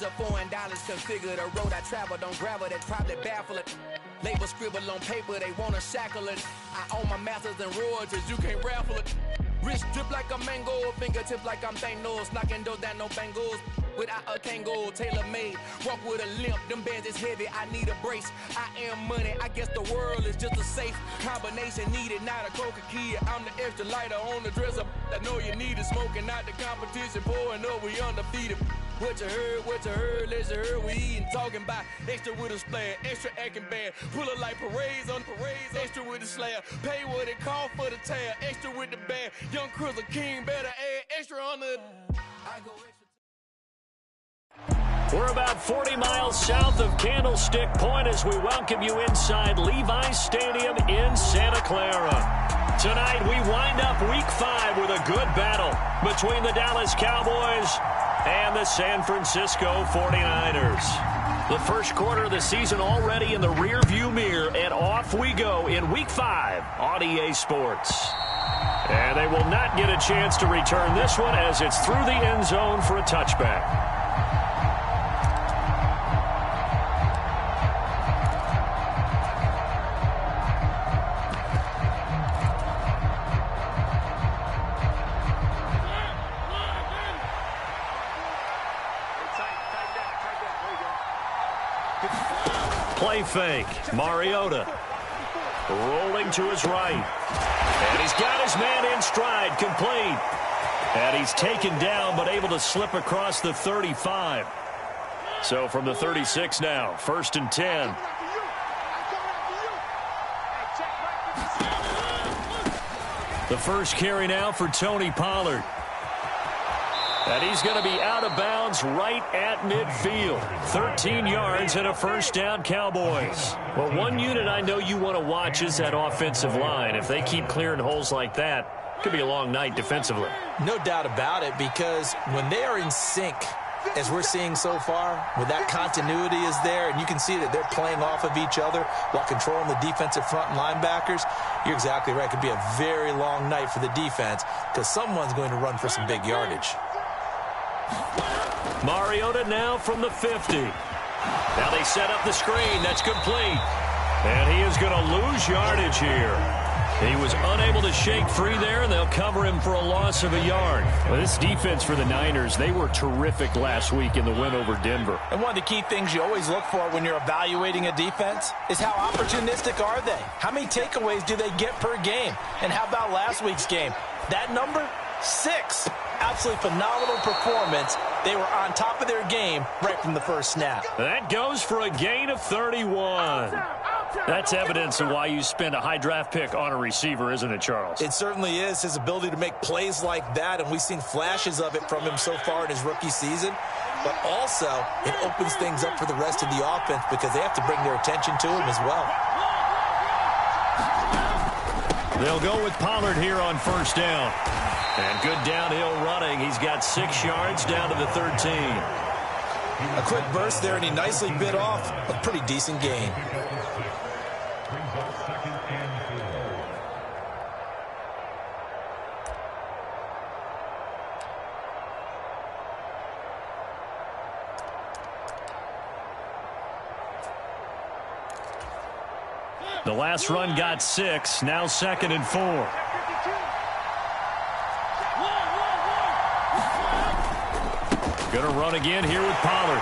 of foreign dollars configure the road I travel. Don't gravel, that probably baffle it. Label scribble on paper, they wanna shackle it. I own my masters and royalties, you can't raffle it. Wrist drip like a mango, fingertips like I'm Thanos, knocking those down, no bangles. Without a Kango, tailor-made, walk with a limp, them bands is heavy, I need a brace. I am money, I guess the world is just a safe combination needed, not a coca key. I'm the extra lighter on the dresser, I know you need it, smoking out the competition, pouring up, we undefeated. What you heard, let's hear we eatin', talking about extra with a splash, extra acting bad, pull it like parades on parades, extra with the slab, pay what it cost for the tab, extra with the bag, young Chris a king, better add extra on the, I go extra. We're about 40 miles south of Candlestick Point as we welcome you inside Levi's Stadium in Santa Clara. Tonight we wind up Week 5 with a good battle between the Dallas Cowboys and the San Francisco 49ers. The first quarter of the season already in the rearview mirror, and off we go in Week 5 on EA Sports. And they will not get a chance to return this one as it's through the end zone for a touchback. Play fake. Mariota rolling to his right. And he's got his man in stride, complete. And he's taken down but able to slip across the 35. So from the 36 now, 1st and 10. The first carry now for Tony Pollard. And he's going to be out of bounds right at midfield. 13 yards and a first down, Cowboys. Well, one unit I know you want to watch is that offensive line. If they keep clearing holes like that, it could be a long night defensively. No doubt about it, because when they are in sync, as we're seeing so far, when that continuity is there, and you can see that they're playing off of each other while controlling the defensive front and linebackers, you're exactly right. It could be a very long night for the defense because someone's going to run for some big yardage. Mariota now from the 50. Now they set up the screen. That's complete. And he is going to lose yardage here. He was unable to shake free there, and they'll cover him for a loss of a yard. Well, this defense for the Niners, they were terrific last week in the win over Denver. And one of the key things you always look for when you're evaluating a defense is how opportunistic are they? How many takeaways do they get per game? And how about last week's game? That number? 6. Absolutely phenomenal performance. They were on top of their game right from the first snap. That goes for a gain of 31. That's evidence of why you spend a high draft pick on a receiver, isn't it, Charles? It certainly is. His ability to make plays like that, and we've seen flashes of it from him so far in his rookie season. But also, it opens things up for the rest of the offense because they have to bring their attention to him as well. They'll go with Pollard here on first down. And good downhill running. He's got 6 yards down to the 13. A quick burst there, and he nicely bit off a pretty decent gain. The last run got 6. Now 2nd and 4. Going to run again here with Pollard.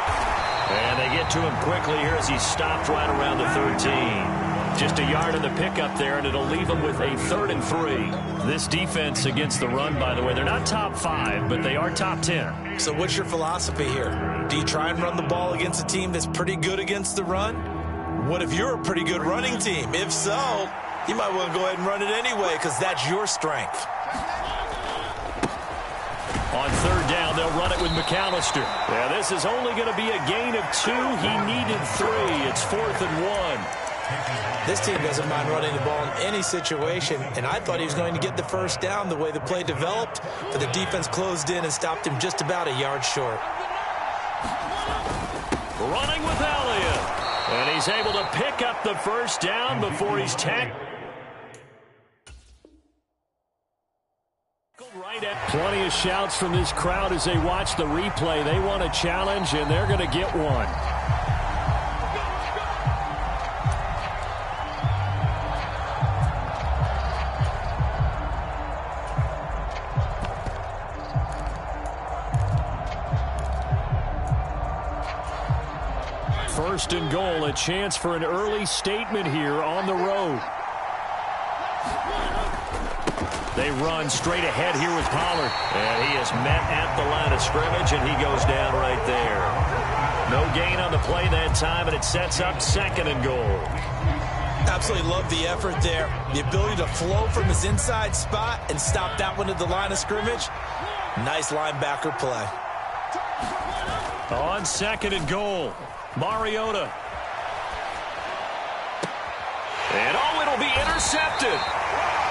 And they get to him quickly here as he stopped right around the 13. Just a yard of the pickup there, and it'll leave him with a 3rd and 3. This defense against the run, by the way, they're not top 5, but they are top 10. So what's your philosophy here? Do you try and run the ball against a team that's pretty good against the run? What if you're a pretty good running team? If so, you might want to go ahead and run it anyway because that's your strength. On 3rd down, they'll run it with McAllister. Yeah, this is only going to be a gain of 2. He needed 3. It's 4th and 1. This team doesn't mind running the ball in any situation, and I thought he was going to get the first down the way the play developed, but the defense closed in and stopped him just about a yard short. Running with Elliott, and he's able to pick up the first down before he's tackled Plenty of shouts from this crowd as they watch the replay. They want a challenge, and they're going to get one. First and goal, a chance for an early statement here on the road. They run straight ahead here with Pollard. And he is met at the line of scrimmage, and he goes down right there. No gain on the play that time, and it sets up second and goal. Absolutely love the effort there. The ability to flow from his inside spot and stop that one at the line of scrimmage. Nice linebacker play. On second and goal, Mariota. And it'll be intercepted.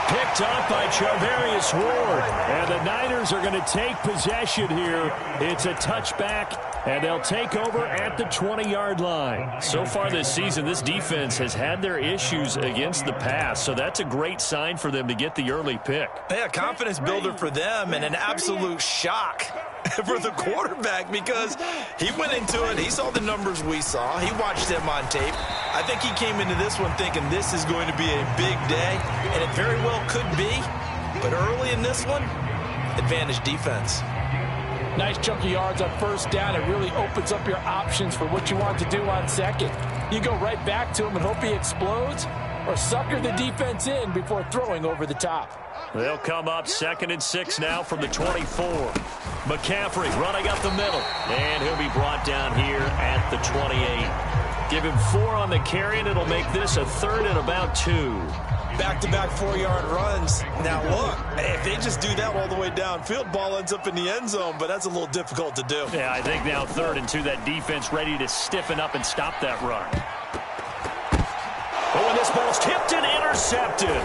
Picked up by Charvarius Ward. And the Niners are going to take possession here. It's a touchback, and they'll take over at the 20-yard line. So far this season, this defense has had their issues against the pass, so that's a great sign for them to get the early pick. Yeah, confidence builder for them, and an absolute shock for the quarterback because he went into it. He saw the numbers we saw. He watched them on tape. I think he came into this one thinking this is going to be a big day, and it very well could be. But early in this one, advantage defense. Nice chunk of yards on first down. It really opens up your options for what you want to do on second. You go right back to him and hope he explodes, or sucker the defense in before throwing over the top. They'll come up 2nd and 6 now from the 24. McCaffrey running up the middle, and he'll be brought down here at the 28. Give him 4 on the carry, and it'll make this a 3rd and about 2. Back-to-back 4-yard runs. Now, look, if they just do that all the way downfield, ball ends up in the end zone, but that's a little difficult to do. Yeah, I think now 3rd and 2, that defense ready to stiffen up and stop that run. Oh, and this ball's tipped and intercepted.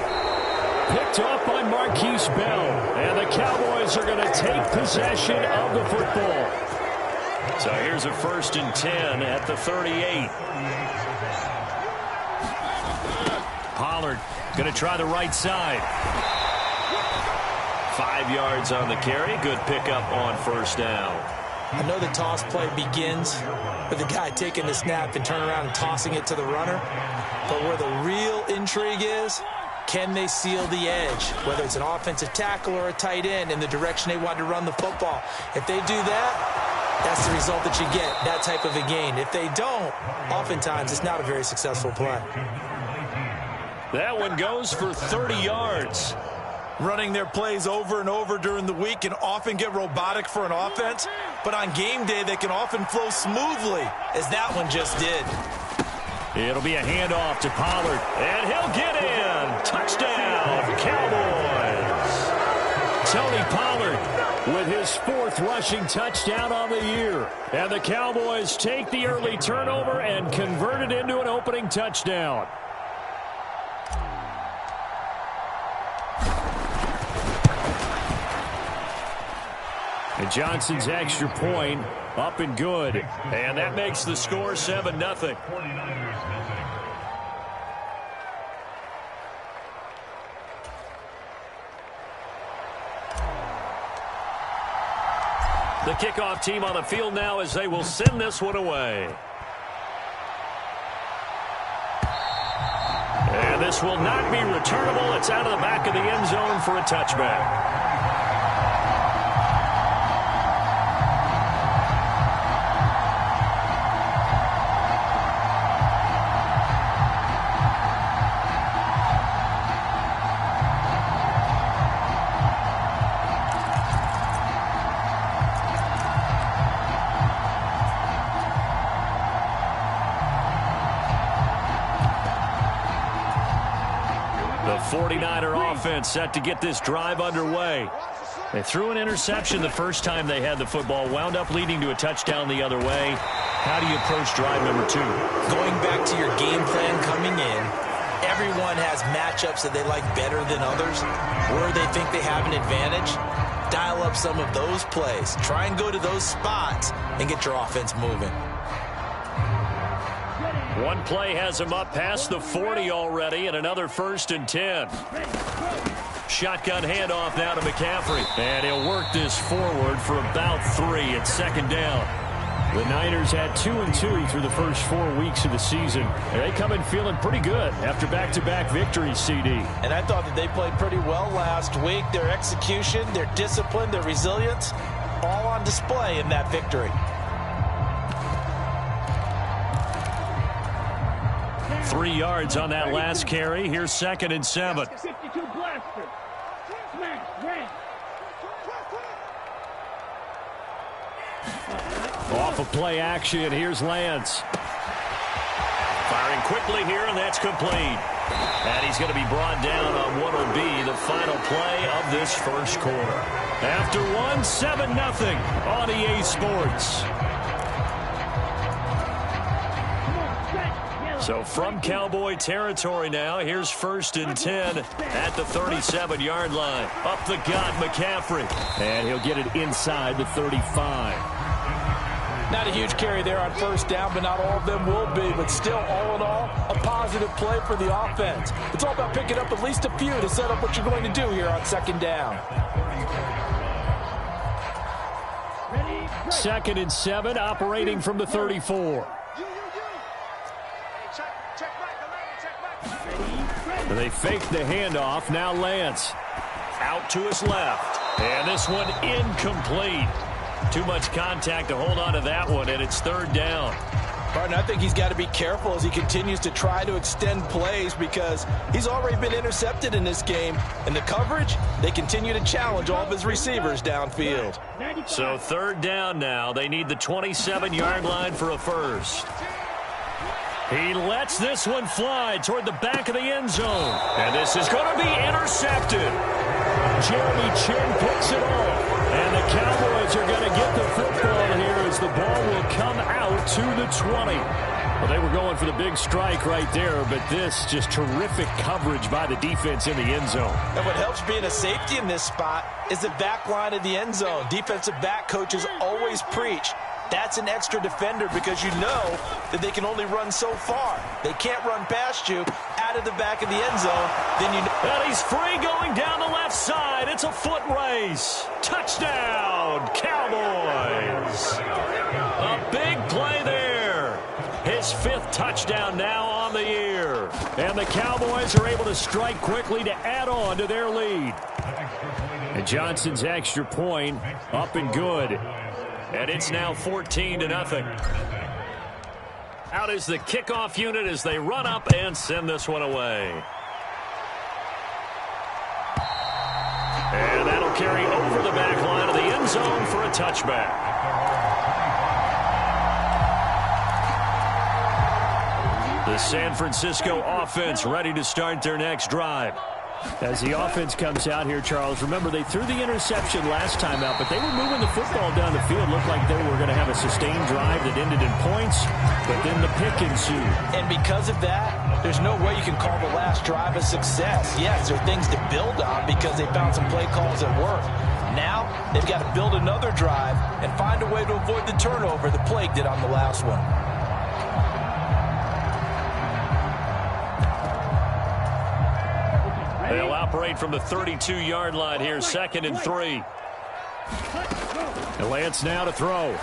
Picked up by Marquise Bell, and the Cowboys are going to take possession of the football. So here's a 1st and 10 at the 38. Pollard going to try the right side. 5 yards on the carry. Good pickup on first down. I know the toss play begins with the guy taking the snap and turning around and tossing it to the runner. But where the real intrigue is, can they seal the edge, whether it's an offensive tackle or a tight end, in the direction they want to run the football? If they do that, that's the result that you get, that type of a gain. If they don't, oftentimes it's not a very successful play. That one goes for 30 yards. Running their plays over and over during the week can often get robotic for an offense, but on game day they can often flow smoothly, as that one just did. It'll be a handoff to Pollard, and he'll get in. Touchdown, Cowboys. Tony Pollard with his 4th rushing touchdown on the year. And the Cowboys take the early turnover and convert it into an opening touchdown. And Johnson's extra point up and good. And that makes the score 7-0. The kickoff team on the field now as they will send this one away. And this will not be returnable. It's out of the back of the end zone for a touchback. The 49er offense set to get this drive underway. They threw an interception the first time they had the football, wound up leading to a touchdown the other way. How do you approach drive number 2? Going back to your game plan coming in, everyone has matchups that they like better than others, where they think they have an advantage. Dial up some of those plays. Try and go to those spots and get your offense moving. One play has him up past the 40 already, and another 1st and 10. Shotgun handoff now to McCaffrey. And he'll work this forward for about 3 at second down. The Niners had 2-2 through the first 4 weeks of the season. They come in feeling pretty good after back-to-back victories, CD. And I thought that they played pretty well last week. Their execution, their discipline, their resilience, all on display in that victory. 3 yards on that last carry. Here's 2nd and 7. Off of play action, here's Lance. Firing quickly here, and that's complete. And he's going to be brought down on what will be the final play of this first quarter. After 1, 7-0 on EA Sports. So from Cowboy territory now, here's 1st and 10 at the 37-yard line. Up the gut, McCaffrey. And he'll get it inside the 35. Not a huge carry there on 1st down, but not all of them will be. But still, all in all, a positive play for the offense. It's all about picking up at least a few to set up what you're going to do here on 2nd down. 2nd and 7, operating from the 34. They fake the handoff. Now Lance out to his left. And this one incomplete. Too much contact to hold on to that one, and it's 3rd down. Martin, I think he's got to be careful as he continues to try to extend plays because he's already been intercepted in this game. And the coverage, they continue to challenge all of his receivers downfield. So 3rd down now. They need the 27-yard line for a first. He lets this one fly toward the back of the end zone. And this is going to be intercepted. Jeremy Chin picks it off. And the Cowboys are going to get the football here as the ball will come out to the 20. Well, they were going for the big strike right there, but this just terrific coverage by the defense in the end zone. And what helps being a safety in this spot is the back line of the end zone. Defensive back coaches always preach. That's an extra defender because you know that they can only run so far. They can't run past you out of the back of the end zone. Then you know. And he's free going down the left side. It's a foot race. Touchdown, Cowboys. A big play there. His 5th touchdown now on the year. And the Cowboys are able to strike quickly to add on to their lead. And Johnson's extra point up and good. And it's now 14-0. Out is the kickoff unit as they run up and send this one away. And that'll carry over the back line of the end zone for a touchback. The San Francisco offense ready to start their next drive. As the offense comes out here, Charles, remember they threw the interception last time out, but they were moving the football down the field. Looked like they were going to have a sustained drive that ended in points, but then the pick ensued. And because of that, there's no way you can call the last drive a success. Yes, there are things to build on because they found some play calls that work. Now, they've got to build another drive and find a way to avoid the turnover the plague did on the last one. They'll operate from the 32-yard line here, 2nd and 3. And Lance now to throw.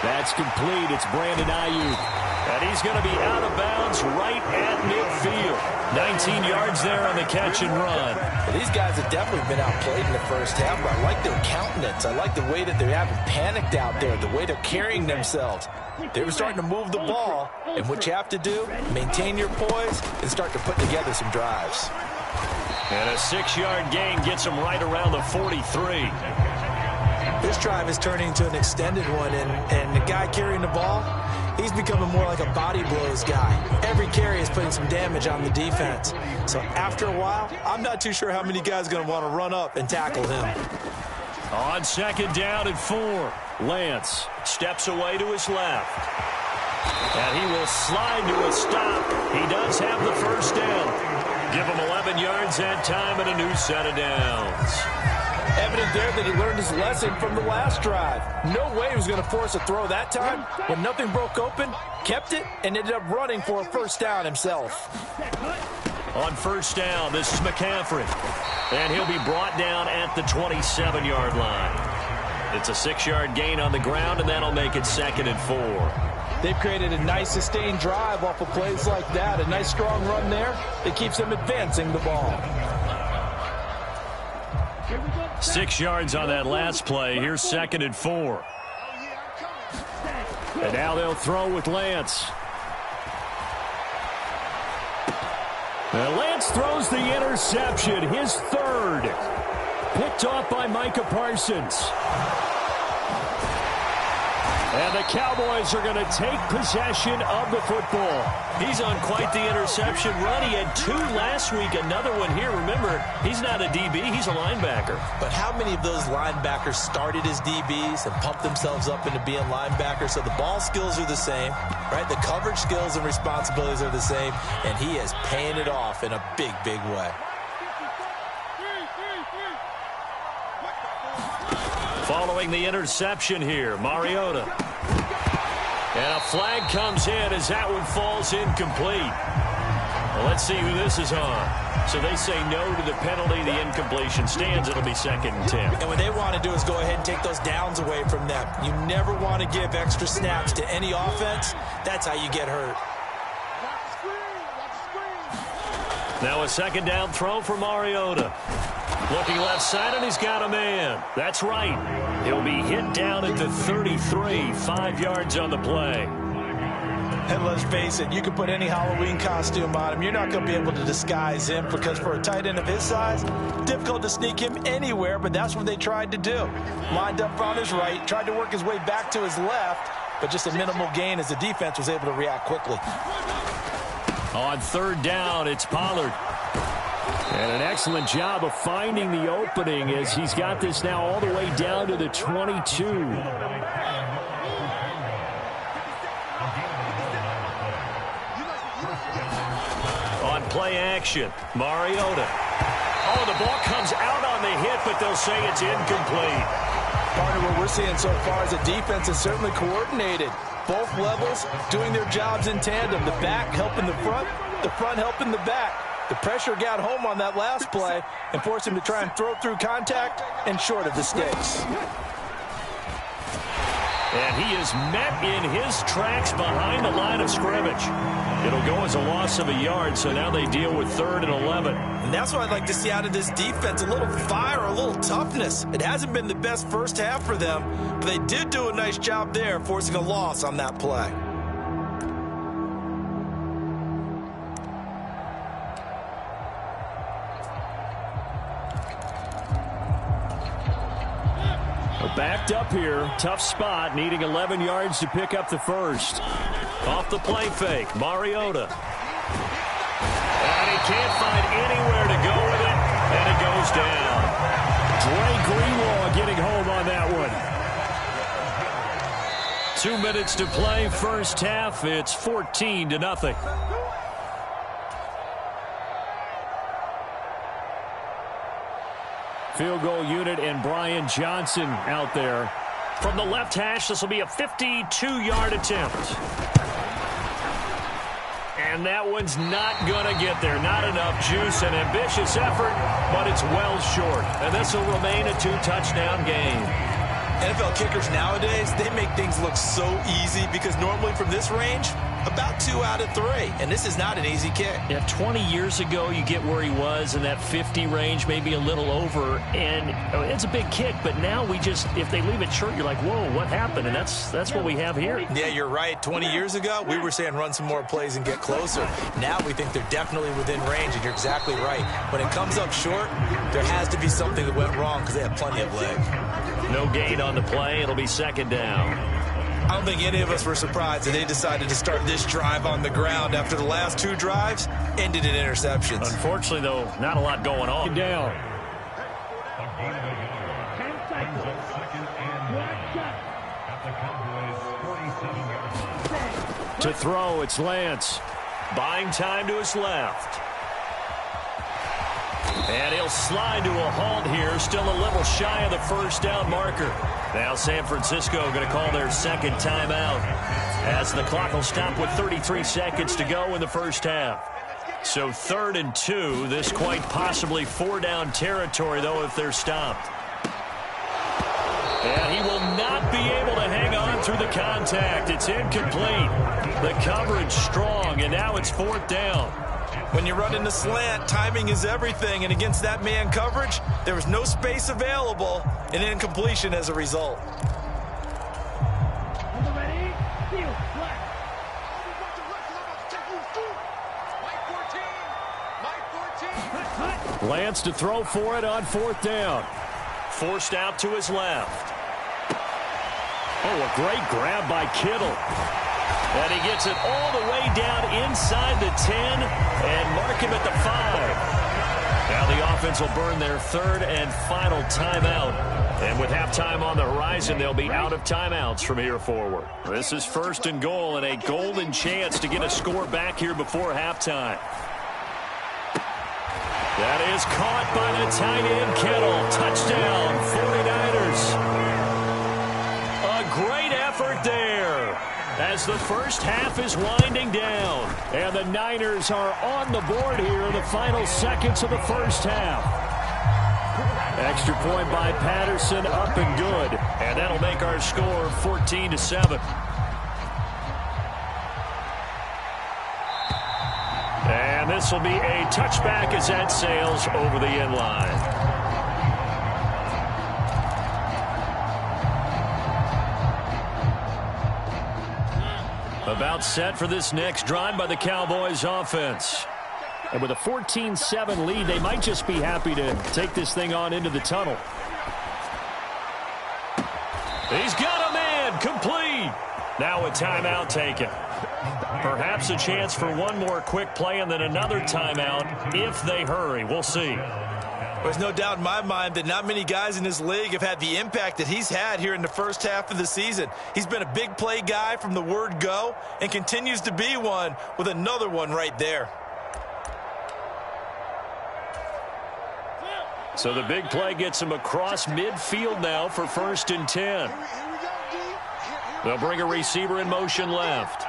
That's complete. It's Brandon Ayuk. And he's going to be out of bounds right at midfield. 19 yards there on the catch and run. Well, these guys have definitely been outplayed in the first half, but I like their countenance. I like the way that they haven't panicked out there, the way they're carrying themselves. They were starting to move the ball, and what you have to do, maintain your poise and start to put together some drives. And a 6-yard gain gets them right around the 43. This drive is turning into an extended one, and the guy carrying the ball, he's becoming more like a body blows guy. Every carry is putting some damage on the defense. So after a while, I'm not too sure how many guys are going to want to run up and tackle him. On 2nd down and 4, Lance steps away to his left. And he will slide to a stop. He does have the first down. Give him 11 yards that time and a new set of downs. Evident there that he learned his lesson from the last drive. No way he was going to force a throw that time. When nothing broke open, kept it, and ended up running for a first down himself. On first down, this is McCaffrey. And he'll be brought down at the 27-yard line. It's a 6-yard gain on the ground, and that'll make it 2nd and 4. They've created a nice sustained drive off of plays like that. A nice strong run there that keeps them advancing the ball. 6 yards on that last play. Here's 2nd and 4. And now they'll throw with Lance. And Lance throws the interception, his 3rd. Picked off by Micah Parsons. And the Cowboys are going to take possession of the football. He's on quite the interception run. He had 2 last week, another one here. Remember, he's not a DB, he's a linebacker. But how many of those linebackers started as DBs and pumped themselves up into being linebackers? So the ball skills are the same, right? The coverage skills and responsibilities are the same, and he is paying it off in a big, big way. Following the interception here, Mariota. And a flag comes in as that one falls incomplete. Well, let's see who this is on. So they say no to the penalty. The incompletion stands. It'll be 2nd and 10. And what they want to do is go ahead and take those downs away from them. You never want to give extra snaps to any offense. That's how you get hurt. Now a 2nd down throw for Mariota. Looking left side, and he's got a man. That's right. He'll be hit down at the 33, 5 yards on the play. And let's face it, you can put any Halloween costume on him. You're not going to be able to disguise him because for a tight end of his size, difficult to sneak him anywhere, but that's what they tried to do. Lined up on his right, tried to work his way back to his left, but just a minimal gain as the defense was able to react quickly. On 3rd down, it's Pollard. And an excellent job of finding the opening as he's got this now all the way down to the 22. On play action, Mariota. Oh, the ball comes out on the hit, but they'll say it's incomplete. Part of what we're seeing so far is the defense is certainly coordinated. Both levels doing their jobs in tandem. The back helping the front helping the back. The pressure got home on that last play and forced him to try and throw through contact and short of the sticks. And he is met in his tracks behind the line of scrimmage. It'll go as a loss of a yard, so now they deal with 3rd and 11. And that's what I'd like to see out of this defense, a little fire, a little toughness. It hasn't been the best first half for them, but they did do a nice job there, forcing a loss on that play. Backed up here, tough spot, needing 11 yards to pick up the 1st. Off the play fake, Mariota. And he can't find anywhere to go with it, and it goes down. Dre Greenlaw getting home on that one. 2 minutes to play, first half. It's 14-0. Field goal unit and Brian Johnson out there. From the left hash, this will be a 52-yard attempt. And that one's not going to get there. Not enough juice. An ambitious effort, but it's well short. And this will remain a 2-touchdown game. NFL kickers nowadays, they make things look so easy because normally from this range, about 2 out of 3. And this is not an easy kick. Yeah, 20 years ago, you get where he was in that 50 range, maybe a little over. And it's a big kick, but now we just, if they leave it short, you're like, whoa, what happened? And that's what we have here. Yeah, you're right. 20 years ago, we were saying run some more plays and get closer. Now we think they're definitely within range, and you're exactly right. When it comes up short, there has to be something that went wrong because they have plenty of leg. No gain on the play. It'll be 2nd down. I don't think any of us were surprised that they decided to start this drive on the ground after the last 2 drives ended in interceptions. Unfortunately, though, not a lot going on. Down. To throw, it's Lance. Buying time to his left. And he'll slide to a halt here, still a little shy of the first down marker. Now San Francisco going to call their 2nd timeout as the clock will stop with 33 seconds to go in the first half. So 3rd and 2. This quite possibly 4-down territory, though, if they're stopped. And he will not be able to hang on through the contact. It's incomplete. The coverage strong, and now it's 4th down. When you run in the slant, timing is everything, and against that man coverage, there was no space available, and incompletion as a result. Lance to throw for it on 4th down. Forced out to his left. Oh, a great grab by Kittle. And he gets it all the way down inside the 10 and mark him at the 5. Now the offense will burn their 3rd and final timeout. And with halftime on the horizon, they'll be out of timeouts from here forward. This is 1st and goal and a golden chance to get a score back here before halftime. That is caught by the tight end, Kittle. Touchdown, 49ers. A great effort there as the first half is winding down. And the Niners are on the board here in the final seconds of the first half. Extra point by Patterson, up and good. And that'll make our score 14-7. And this will be a touchback as that sails over the end line. About set for this next drive by the Cowboys offense. And with a 14-7 lead, they might just be happy to take this thing on into the tunnel. He's got a man, complete. Now a timeout taken. Perhaps a chance for one more quick play and then another timeout if they hurry. We'll see. There's no doubt in my mind that not many guys in this league have had the impact that he's had here in the first half of the season. He's been a big play guy from the word go and continues to be one with another one right there. So the big play gets him across midfield now for 1st and 10. They'll bring a receiver in motion left.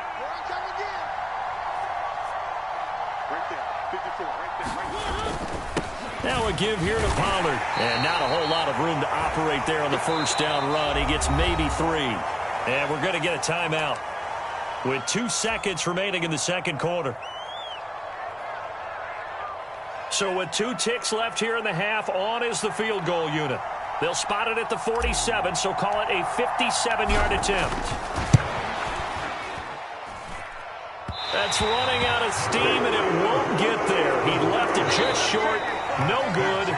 Now a give here to Pollard. And not a whole lot of room to operate there on the first down run. He gets maybe 3. And we're going to get a timeout with 2 seconds remaining in the second quarter. So with 2 ticks left here in the half, on is the field goal unit. They'll spot it at the 47, so call it a 57-yard attempt. That's running out of steam, and it won't get there. He left it just short. No good.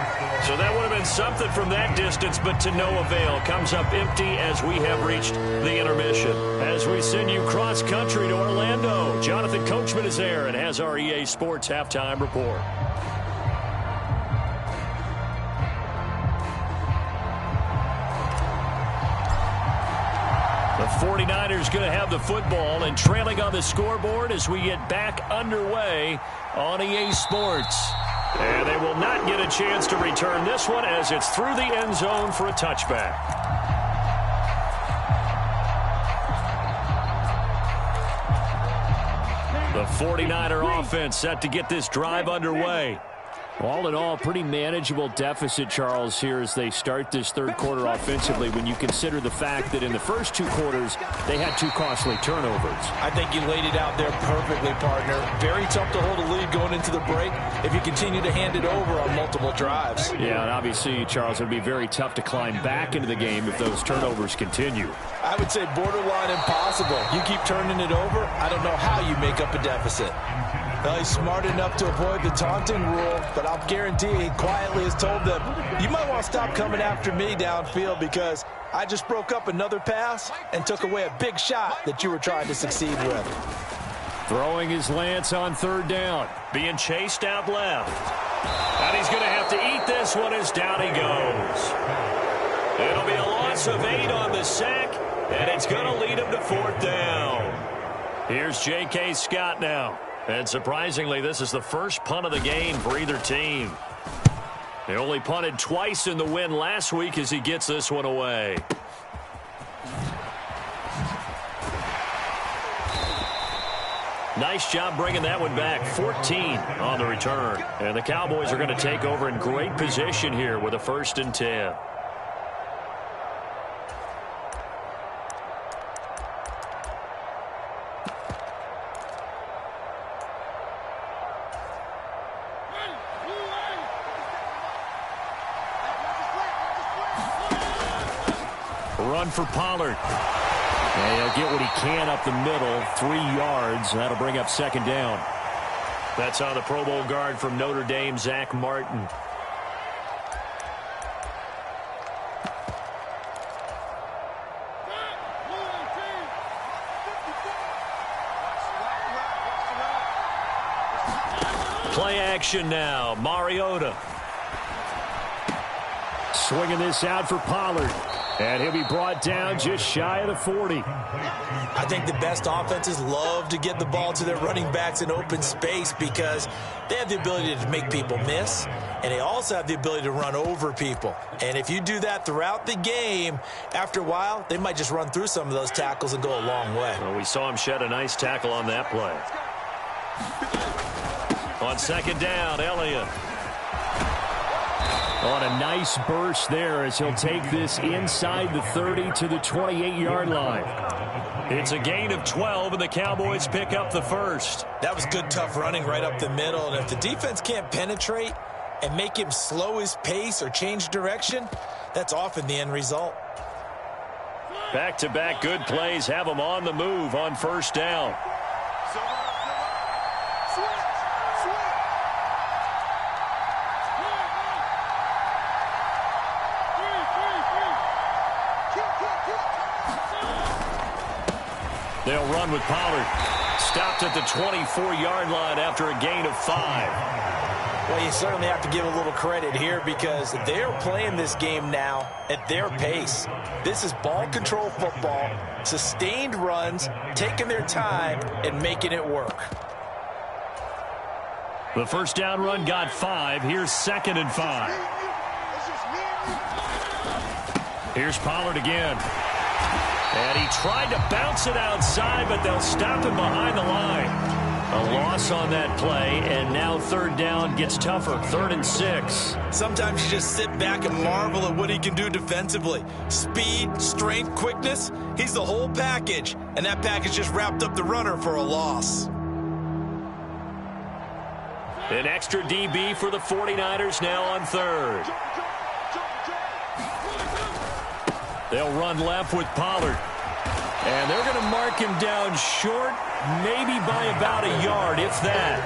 So that would have been something from that distance, but to no avail. Comes up empty as we have reached the intermission. As we send you cross-country to Orlando, Jonathan Coachman is there and has our EA Sports halftime report. The 49ers going to have the football and trailing on the scoreboard as we get back underway on EA Sports. And they will not get a chance to return this one as it's through the end zone for a touchback. The 49er offense set to get this drive underway. All in all, pretty manageable deficit, Charles, here as they start this third quarter offensively when you consider the fact that in the first 2 quarters, they had 2 costly turnovers. I think you laid it out there perfectly, partner. Very tough to hold a lead going into the break if you continue to hand it over on multiple drives. Yeah, and obviously, Charles, it would be very tough to climb back into the game if those turnovers continue. I would say borderline impossible. You keep turning it over, I don't know how you make up a deficit. Well, he's smart enough to avoid the taunting rule, but I'll guarantee he quietly has told them, you might want to stop coming after me downfield because I just broke up another pass and took away a big shot that you were trying to succeed with. Throwing his Lance on 3rd down. Being chased out left. And he's going to have to eat this one as down he goes. It'll be a loss of 8 on the sack, and it's going to lead him to 4th down. Here's J.K. Scott now. And surprisingly, this is the first punt of the game for either team. They only punted twice in the win last week as he gets this one away. Nice job bringing that one back. 14 on the return. And the Cowboys are going to take over in great position here with a 1st and 10. Run for Pollard. And he'll get what he can up the middle. 3 yards. That'll bring up 2nd down. That's on the Pro Bowl guard from Notre Dame, Zach Martin. Play action now. Mariota. Swinging this out for Pollard. And he'll be brought down just shy of the 40. I think the best offenses love to get the ball to their running backs in open space because they have the ability to make people miss, and they also have the ability to run over people. And if you do that throughout the game, after a while, they might just run through some of those tackles and go a long way. Well, we saw him shed a nice tackle on that play. On 2nd down, Elliott. On a nice burst there as he'll take this inside the 30 to the 28-yard line. It's a gain of 12, and the Cowboys pick up the 1st. That was good, tough running right up the middle. And if the defense can't penetrate and make him slow his pace or change direction, that's often the end result. Back-to-back good plays have them on the move on 1st down. They'll run with Pollard. Stopped at the 24-yard line after a gain of 5. Well, you certainly have to give a little credit here because they're playing this game now at their pace. This is ball control football, sustained runs, taking their time, and making it work. The 1st down run got 5. Here's 2nd and 5. Here's Pollard again. And he tried to bounce it outside, but they'll stop him behind the line. A loss on that play, and now 3rd down gets tougher. 3rd and 6. Sometimes you just sit back and marvel at what he can do defensively. Speed, strength, quickness, he's the whole package. And that package just wrapped up the runner for a loss. An extra DB for the 49ers now on 3rd. They'll run left with Pollard. And they're going to mark him down short, maybe by about a yard, if that.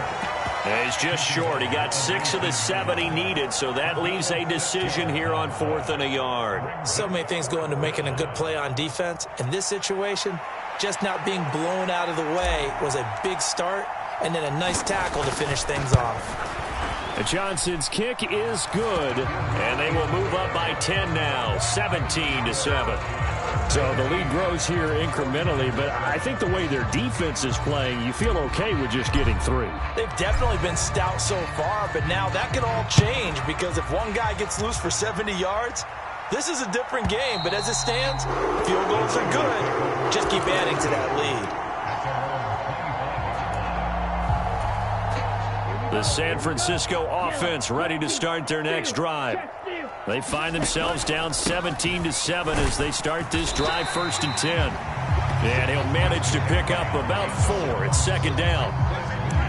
And he's just short. He got 6 of the 7 he needed, so that leaves a decision here on 4th and a yard. So many things go into making a good play on defense. In this situation, just not being blown out of the way was a big start, and then a nice tackle to finish things off. Johnson's kick is good, and they will move up by 10 now, 17-7. So the lead grows here incrementally, but I think the way their defense is playing, you feel okay with just getting 3. They've definitely been stout so far, but now that can all change because if one guy gets loose for 70 yards, this is a different game. But as it stands, field goals are good. Just keep adding to that lead. The San Francisco offense ready to start their next drive. They find themselves down 17-7 as they start this drive 1st and 10. And he'll manage to pick up about 4 at 2nd down.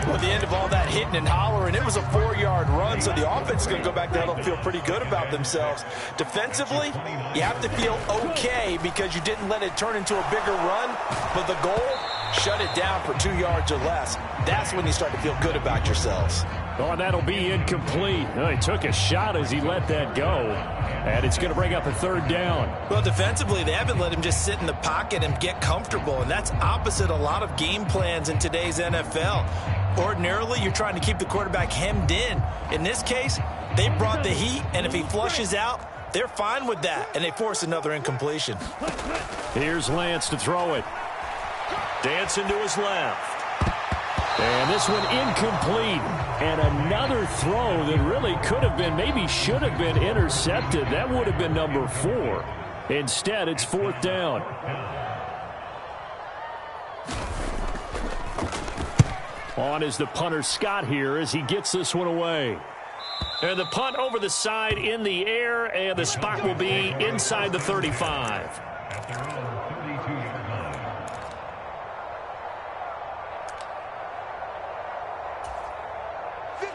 Well, at the end of all that hitting and hollering, it was a 4-yard run, so the offense is going to go back there and feel pretty good about themselves. Defensively, you have to feel okay because you didn't let it turn into a bigger run, but the goal, shut it down for 2 yards or less. That's when you start to feel good about yourselves. Oh, that'll be incomplete. Oh, he took a shot as he let that go. And it's going to bring up a 3rd down. Well, defensively, they haven't let him just sit in the pocket and get comfortable, and that's opposite a lot of game plans in today's NFL. Ordinarily, you're trying to keep the quarterback hemmed in. In this case, they brought the heat, and if he flushes out, they're fine with that, and they force another incompletion. Here's Lance to throw it. Dancing to his left. And this one incomplete. And another throw that really could have been, maybe should have been intercepted. That would have been number 4. Instead, it's 4th down. On is the punter Scott here as he gets this one away. And the punt over the side in the air, and the spot will be inside the 35.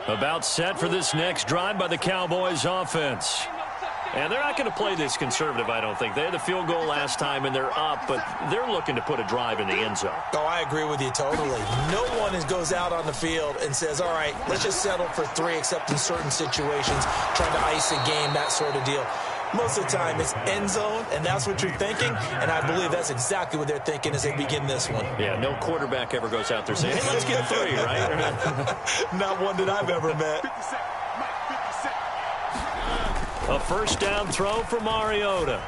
About set for this next drive by the Cowboys offense. And they're not going to play this conservative, I don't think. They had the field goal last time, and they're up, but they're looking to put a drive in the end zone. Oh, I agree with you totally. No one goes out on the field and says, all right, let's just settle for 3, except in certain situations, trying to ice a game, that sort of deal. Most of the time, it's end zone, and that's what you're thinking, and I believe that's exactly what they're thinking as they begin this one. Yeah, no quarterback ever goes out there saying, hey, let's get 3, right? Not one that I've ever met. A first down throw for Mariota.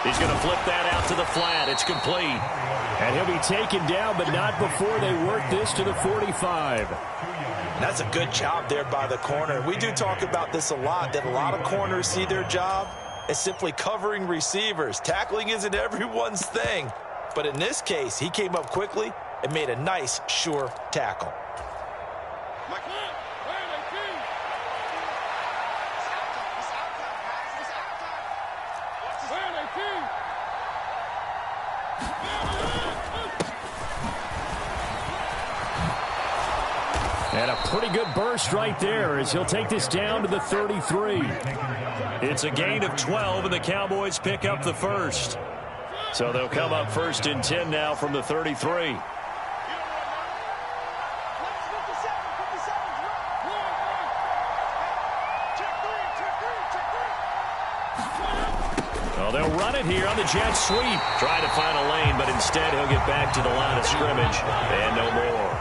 He's going to flip that out to the flat. It's complete. And he'll be taken down, but not before they work this to the 45. That's a good job there by the corner. We do talk about this a lot, that a lot of corners see their job as simply covering receivers. Tackling isn't everyone's thing. But in this case, he came up quickly and made a nice, sure tackle. And a pretty good burst right there as he'll take this down to the 33. It's a gain of 12, and the Cowboys pick up the first. So they'll come up first and 10 now from the 33. Well, they'll run it here on the jet sweep. Try to find a lane, but instead he'll get back to the line of scrimmage and no more.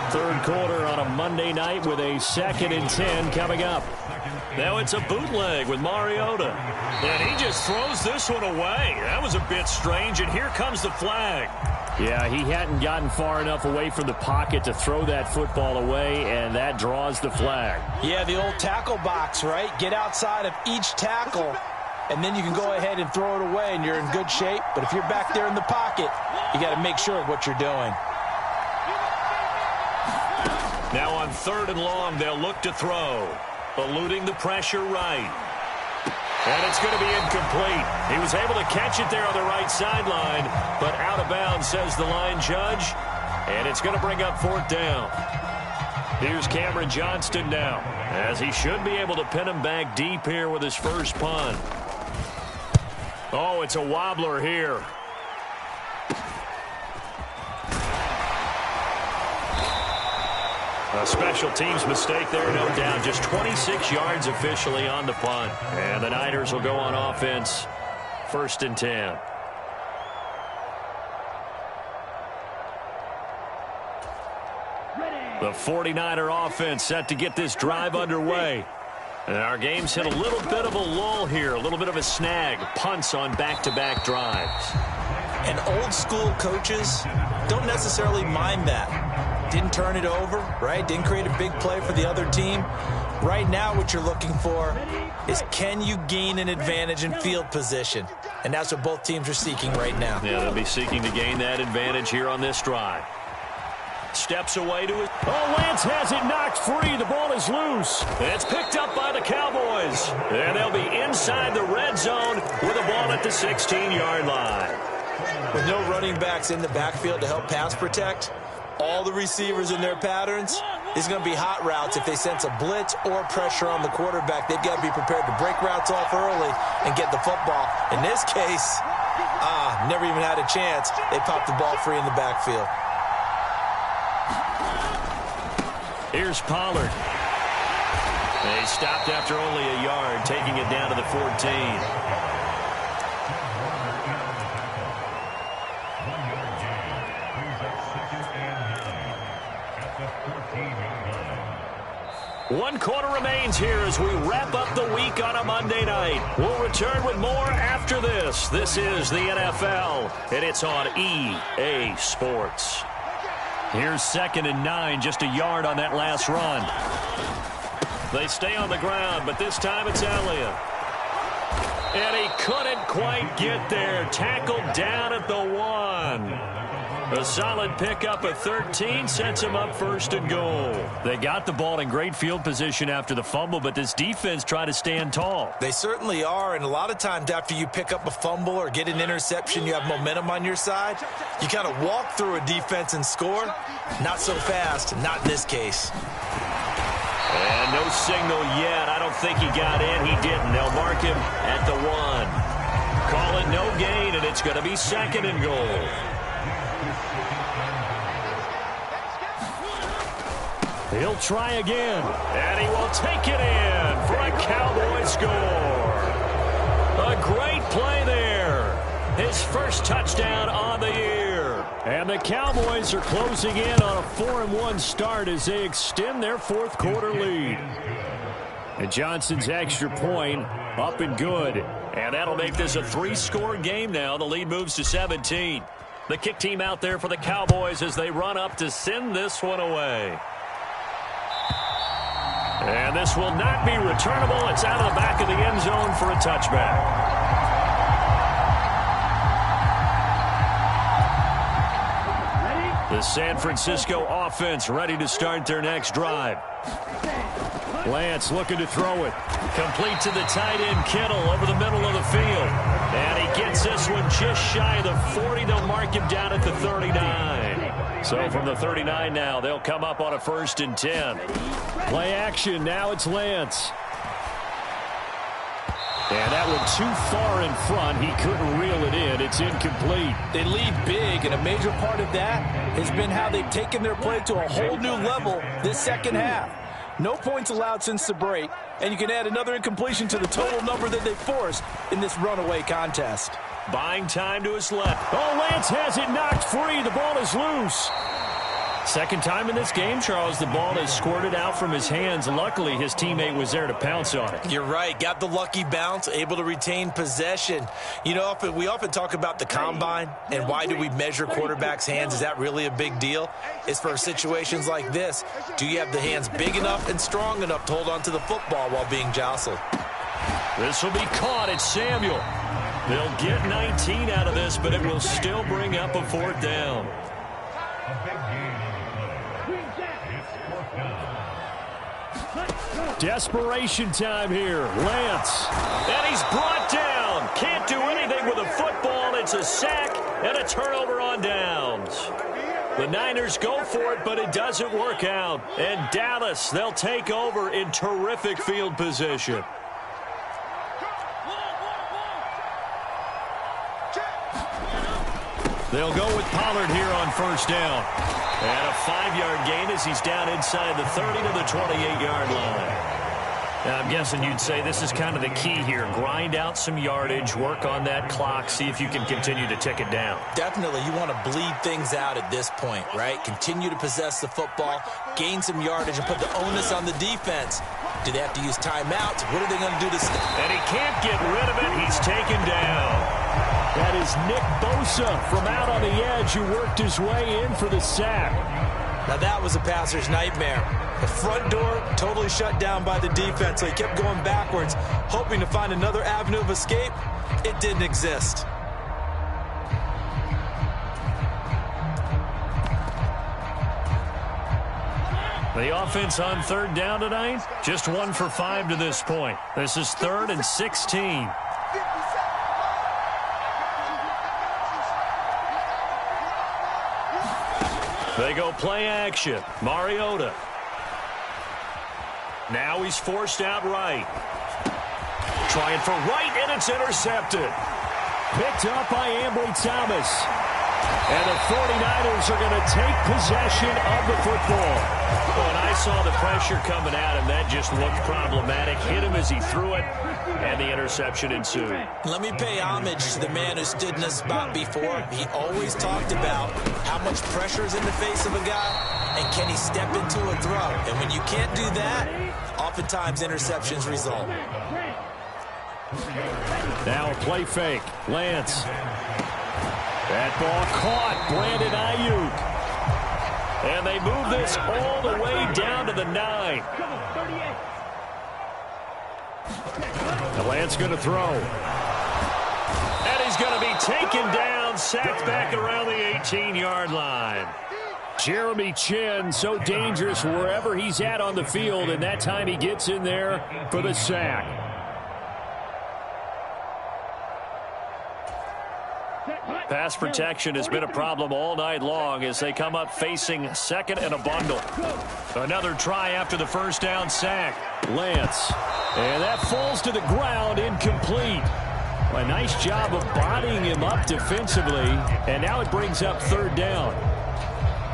Third quarter on a Monday night with a 2nd and 10 coming up. Now it's a bootleg with Mariota. And he just throws this one away. That was a bit strange, and here comes the flag. Yeah, he hadn't gotten far enough away from the pocket to throw that football away, and that draws the flag. Yeah, the old tackle box, right? Get outside of each tackle, and then you can go ahead and throw it away, and you're in good shape. But if you're back there in the pocket, you got to make sure of what you're doing. Now on 3rd and long, they'll look to throw. Eluding the pressure right. And it's going to be incomplete. He was able to catch it there on the right sideline, but out of bounds, says the line judge. And it's going to bring up 4th down. Here's Cameron Johnston now, as he should be able to pin him back deep here with his first punt. Oh, it's a wobbler here. A special teams mistake there, no doubt. Just 26 yards officially on the punt. And the Niners will go on offense. 1st and 10. The 49er offense set to get this drive underway. And our game's hit a little bit of a lull here, a little bit of a snag. Punts on back-to-back drives. And old school coaches don't necessarily mind that. Didn't turn it over, right? Didn't create a big play for the other team. Right now what you're looking for is, can you gain an advantage in field position? And that's what both teams are seeking right now. Yeah, they'll be seeking to gain that advantage here on this drive. Steps away to it. Oh, Lance has it knocked free. The ball is loose. It's picked up by the Cowboys. And they'll be inside the red zone with a ball at the 16-yard line. With no running backs in the backfield to help pass protect, all the receivers in their patterns, these are going to be hot routes. If they sense a blitz or pressure on the quarterback, they've got to be prepared to break routes off early and get the football. In this case, never even had a chance. They popped the ball free in the backfield. Here's Pollard. They stopped after only a yard, taking it down to the 14. One quarter remains here as we wrap up the week on a Monday night. We'll return with more after this. This is the NFL, and it's on EA Sports. Here's 2nd and 9, just a yard on that last run. They stay on the ground, but this time it's Elliott. And he couldn't quite get there. Tackled down at the 1. A solid pickup of 13 sets him up first and goal. They got the ball in great field position after the fumble, but this defense tried to stand tall. They certainly are, and a lot of times after you pick up a fumble or get an interception, you have momentum on your side. You kind of walk through a defense and score. Not so fast, not in this case. And no signal yet. I don't think he got in. He didn't. They'll mark him at the 1. Call it no gain, and it's going to be second and goal. He'll try again, and he will take it in for a Cowboy score. A great play there. His first touchdown on the year. And the Cowboys are closing in on a 4-1 start as they extend their fourth quarter lead. And Johnson's extra point up and good. And that'll make this a 3-score game now. The lead moves to 17. The kick team out there for the Cowboys as they run up to send this one away. And this will not be returnable. It's out of the back of the end zone for a touchback. The San Francisco offense ready to start their next drive. Lance looking to throw it. Complete to the tight end, Kittle, over the middle of the field. And he gets this one just shy of the 40. They'll mark him down at the 39. So from the 39 now, they'll come up on a 1st and 10. Play action. Now it's Lance. And that one too far in front. He couldn't reel it in. It's incomplete. They lead big, and a major part of that has been how they've taken their play to a whole new level this second half. No points allowed since the break, and you can add another incompletion to the total number that they forced in this runaway contest. Buying time to his left. Oh, Lance has it knocked free. The ball is loose. Second time in this game, Charles, the ball has squirted out from his hands. Luckily, his teammate was there to pounce on it. You're right. Got the lucky bounce, able to retain possession. You know, we often talk about the combine and why do we measure quarterbacks' hands. Is that really a big deal? It's for situations like this. Do you have the hands big enough and strong enough to hold on to the football while being jostled? This will be caught. It's Samuel. They'll get 19 out of this, but it will still bring up a 4th down. Desperation time here. Lance. And he's brought down. Can't do anything with a football. It's a sack and a turnover on downs. The Niners go for it, but it doesn't work out. And Dallas, they'll take over in terrific field position. They'll go with Pollard here on 1st down. And a 5-yard gain as he's down inside the 30 to the 28-yard line. Now, I'm guessing you'd say this is kind of the key here. Grind out some yardage, work on that clock, see if you can continue to tick it down. Definitely. You want to bleed things out at this point, right? Continue to possess the football, gain some yardage, and put the onus on the defense. Do they have to use timeouts? What are they going to do to stop? And he can't get rid of it. He's taken down. That is Nick Bosa from out on the edge who worked his way in for the sack. Now that was a passer's nightmare. The front door totally shut down by the defense, so he kept going backwards, hoping to find another avenue of escape. It didn't exist. The offense on 3rd down tonight, just 1 for 5 to this point. This is 3rd and 16. They go play action. Mariota. Now he's forced out right. Trying for right, and it's intercepted. Picked up by Ambry Thomas. And the 49ers are going to take possession of the football. When I saw the pressure coming at him, that just looked problematic. Hit him as he threw it, and the interception ensued. Let me pay homage to the man who stood in this spot before. He always talked about how much pressure is in the face of a guy, and can he step into a throw. And when you can't do that, oftentimes interceptions result. Now a play fake. Lance. That ball caught. Brandon Ayuk. And they move this all the way down to the 9. And Lance going to throw. And he's going to be taken down down, sacked back around the 18-yard line. Jeremy Chin, so dangerous wherever he's at on the field, and that time he gets in there for the sack. Pass protection has been a problem all night long as they come up facing second and a bundle. Another try after the first down sack. Lance. And that falls to the ground, incomplete. A nice job of bodying him up defensively, and now it brings up third down.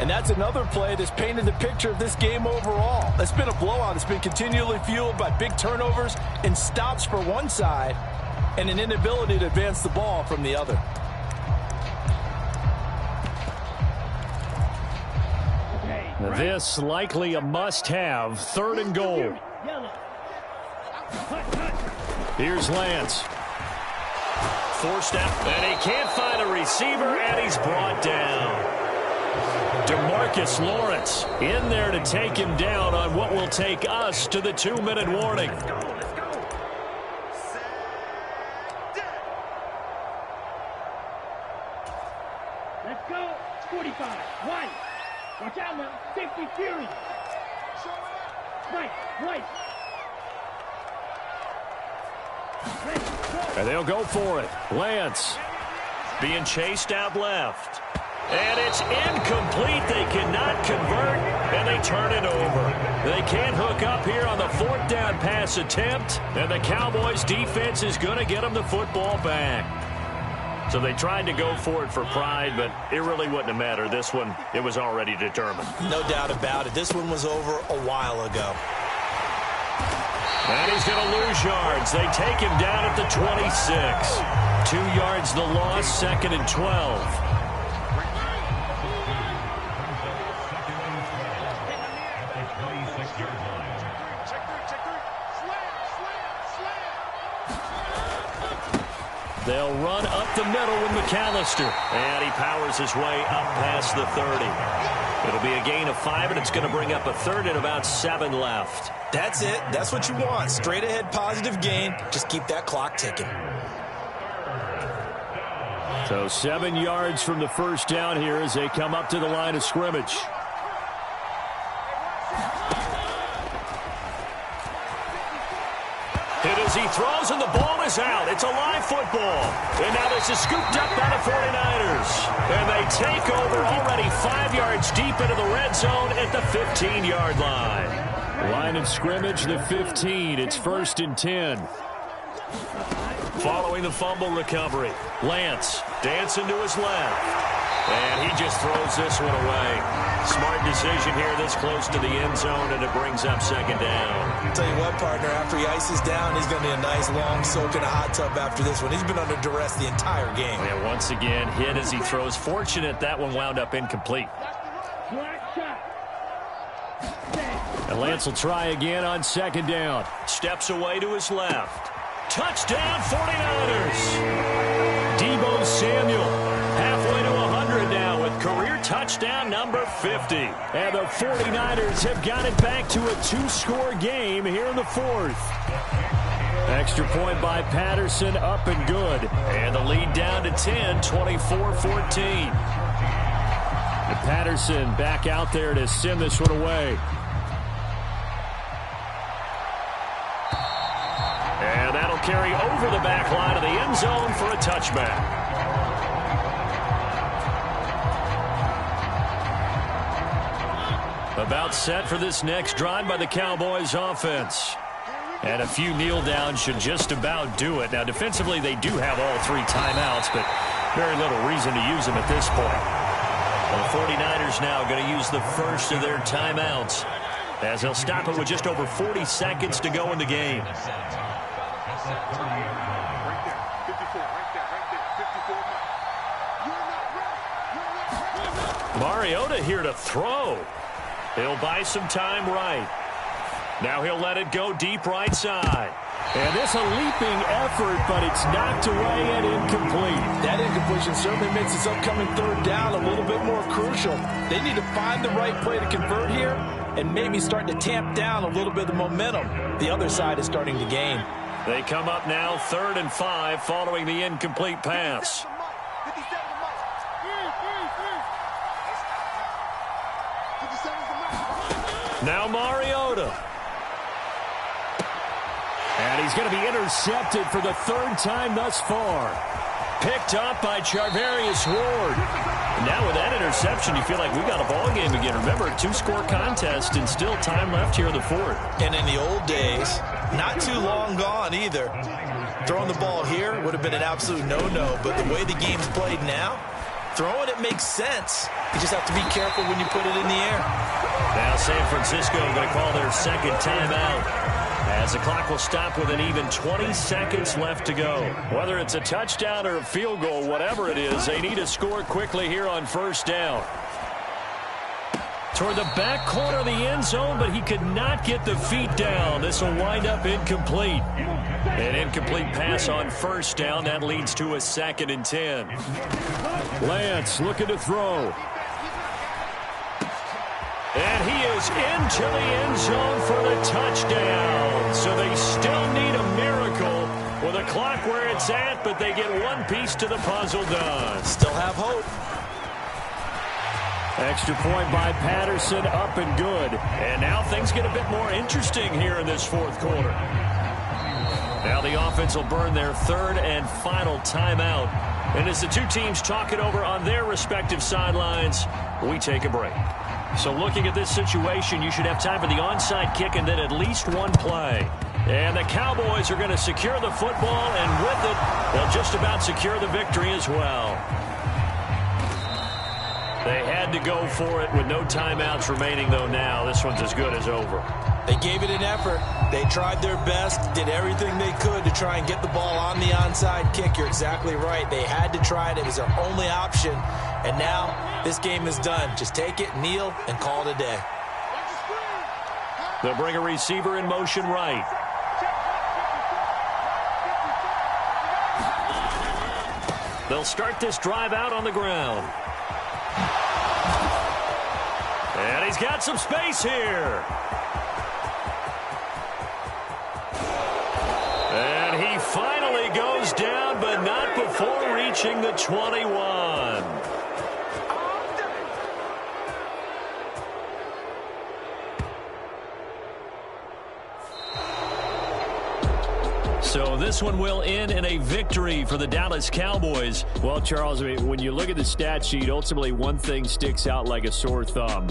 And that's another play that's painted the picture of this game overall. It's been a blowout. It's been continually fueled by big turnovers and stops for one side and an inability to advance the ball from the other. This likely a must-have, third and goal. Here's Lance. Forced out, and he can't find a receiver, and he's brought down. DeMarcus Lawrence in there to take him down on what will take us to the 2-minute warning. Let's go. 45. White. Watch out, man. Safety Fury. Right. And they'll go for it. Lance being chased out left. And it's incomplete. They cannot convert, and they turn it over. They can't hook up here on the fourth down pass attempt, and the Cowboys defense is going to get them the football back. So they tried to go for it for pride, but it really wouldn't have mattered. This one, it was already determined. No doubt about it. This one was over a while ago. And he's going to lose yards. They take him down at the 26. 2 yards the loss, second and 12. They'll run up the middle with McAllister. And he powers his way up past the 30. It'll be a gain of 5, and it's going to bring up a third and about 7 left. That's it. That's what you want. Straight ahead positive gain. Just keep that clock ticking. So 7 yards from the first down here as they come up to the line of scrimmage. Hit as he throws, and the ball is out. It's a live football. And now this is scooped up by the 49ers. And they take over already 5 yards deep into the red zone at the 15-yard line. Line of scrimmage, the 15. It's 1st and 10. Following the fumble recovery, Lance dancing to his left. And he just throws this one away. Smart decision here this close to the end zone, and it brings up second down. I'll tell you what, partner, after he ices down, he's going to be a nice long soak in a hot tub after this one. He's been under duress the entire game. And once again, hit as he throws. Fortunate that one wound up incomplete. And Lance will try again on second down. Steps away to his left. Touchdown, 49ers! Deebo Samuel halfway to 100 now with career touchdown number 50. And the 49ers have got it back to a 2-score game here in the 4th. Extra point by Patterson, up and good. And the lead down to 10, 24-14. Patterson back out there to send this one away. And that'll carry over the back line of the end zone for a touchback. About set for this next drive by the Cowboys offense. And a few kneel downs should just about do it. Now, defensively, they do have all 3 timeouts, but very little reason to use them at this point. Well, the 49ers now going to use the first of their timeouts as they'll stop it with just over 40 seconds to go in the game. Mariota here to throw. He'll buy some time right. Now he'll let it go deep right side. And this a leaping effort, but it's knocked away and incomplete. That incompletion certainly makes this upcoming third down a little bit more crucial. They need to find the right play to convert here and maybe start to tamp down a little bit of the momentum the other side is starting to gain. They come up now 3rd and 5 following the incomplete pass. Now Mariota. And he's going to be intercepted for the third time thus far. Picked up by Charvarius Ward. Now with that interception, you feel like we got a ball game again. Remember, 2-score contest and still time left here in the fourth. And in the old days, not too long gone either. Throwing the ball here would have been an absolute no-no, but the way the game's played now, throwing it makes sense. You just have to be careful when you put it in the air. Now San Francisco going to call their second timeout, as the clock will stop with an even 20 seconds left to go. Whether it's a touchdown or a field goal, whatever it is, they need to score quickly here on first down. Toward the back corner of the end zone, but he could not get the feet down. This will wind up incomplete. An incomplete pass on first down. That leads to a 2nd and 10. Lance looking to throw. And he is into the end zone for the touchdown. So they still need a miracle with a clock where it's at, but they get one piece to the puzzle done. Still have hope. Extra point by Patterson, up and good. And now things get a bit more interesting here in this fourth quarter. Now the offense will burn their third and final timeout. And as the two teams talk it over on their respective sidelines, we take a break. So looking at this situation, you should have time for the onside kick and then at least one play. And the Cowboys are going to secure the football, and with it, they'll just about secure the victory as well. They had to go for it with no timeouts remaining, though now. This one's as good as over. They gave it an effort. They tried their best, did everything they could to try and get the ball on the onside kick. You're exactly right. They had to try it. It was their only option. And now this game is done. Just take it, kneel, and call it a day. They'll bring a receiver in motion right. They'll start this drive out on the ground. And he's got some space here. And he finally goes down, but not before reaching the 21. So this one will end in a victory for the Dallas Cowboys. Well, Charles, I mean, when you look at the stat sheet, ultimately one thing sticks out like a sore thumb.